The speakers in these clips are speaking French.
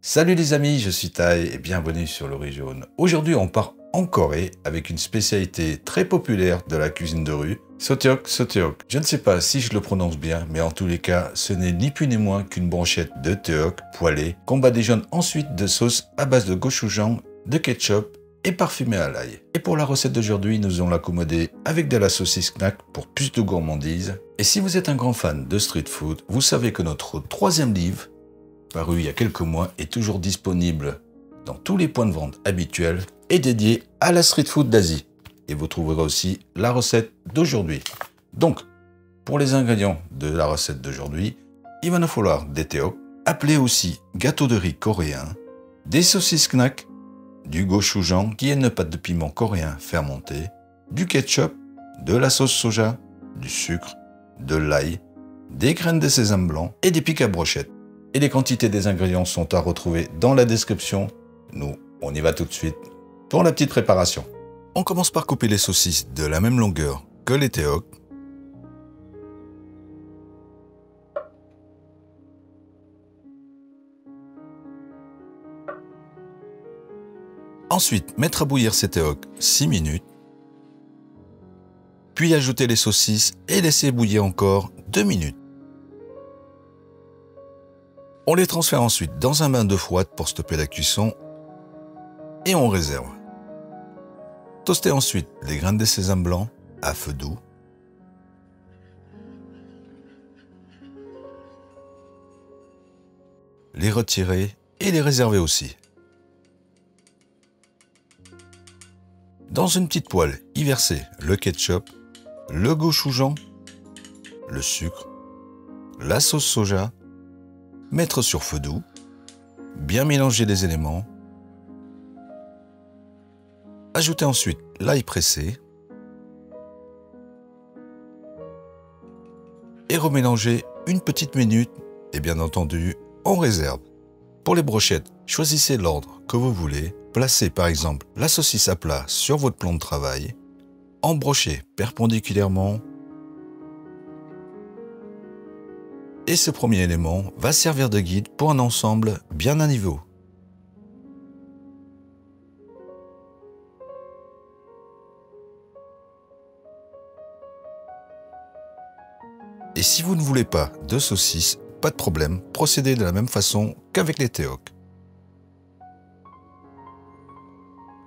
Salut les amis, je suis Tai et bienvenue sur le riz jaune. Aujourd'hui on part en Corée avec une spécialité très populaire de la cuisine de rue, Soteok Soteok. Je ne sais pas si je le prononce bien, mais en tous les cas, ce n'est ni plus ni moins qu'une brochette de teok poêlée qu'on badigeonne ensuite de sauce à base de gochujang, de ketchup et parfumée à l'ail. Et pour la recette d'aujourd'hui, nous allons l'accommoder avec de la saucisse knack pour plus de gourmandise. Et si vous êtes un grand fan de street food, vous savez que notre troisième livre, paru il y a quelques mois, est toujours disponible dans tous les points de vente habituels et dédié à la street food d'Asie. Et vous trouverez aussi la recette d'aujourd'hui. Donc, pour les ingrédients de la recette d'aujourd'hui, il va nous falloir des teok, appelés aussi gâteau de riz coréen, des saucisses knack, du gochujang qui est une pâte de piment coréen fermentée, du ketchup, de la sauce soja, du sucre, de l'ail, des graines de sésame blanc et des pics à brochette. Et les quantités des ingrédients sont à retrouver dans la description. Nous, on y va tout de suite pour la petite préparation. On commence par couper les saucisses de la même longueur que les teok. Ensuite, mettre à bouillir ces teok 6 minutes. Puis ajouter les saucisses et laisser bouillir encore 2 minutes. On les transfère ensuite dans un bain d'eau froide pour stopper la cuisson et on réserve. Toaster ensuite les graines de sésame blanc à feu doux. Les retirer et les réserver aussi. Dans une petite poêle, y verser le ketchup, le gochujang, le sucre, la sauce soja, mettre sur feu doux, bien mélanger les éléments, ajouter ensuite l'ail pressé et remélanger une petite minute et bien entendu on réserve. Pour les brochettes, choisissez l'ordre que vous voulez, placez par exemple la saucisse à plat sur votre plan de travail, embrochez perpendiculairement. Et ce premier élément va servir de guide pour un ensemble bien à niveau. Et si vous ne voulez pas de saucisse, pas de problème, procédez de la même façon qu'avec les teok.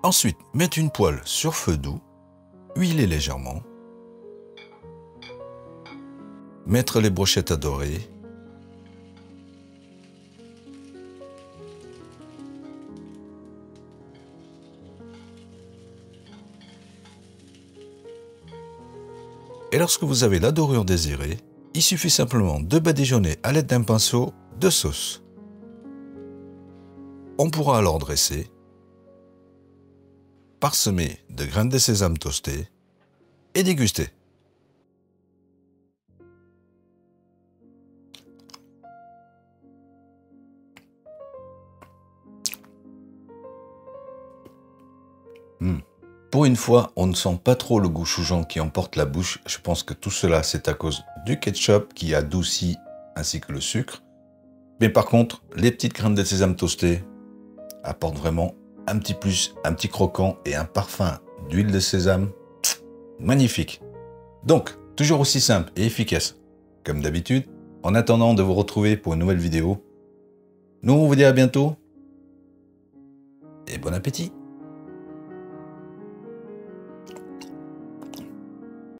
Ensuite, mettez une poêle sur feu doux, huilez légèrement, mettre les brochettes à dorer, et lorsque vous avez la dorure désirée, il suffit simplement de badigeonner à l'aide d'un pinceau de sauce. On pourra alors dresser, parsemer de graines de sésame toastées et déguster. Pour une fois, on ne sent pas trop le gochujang qui emporte la bouche. Je pense que tout cela, c'est à cause du ketchup qui adoucit ainsi que le sucre. Mais par contre, les petites graines de sésame toastées apportent vraiment un petit plus, un petit croquant et un parfum d'huile de sésame. Magnifique. Donc, toujours aussi simple et efficace. Comme d'habitude, en attendant de vous retrouver pour une nouvelle vidéo, nous on vous dit à bientôt et bon appétit.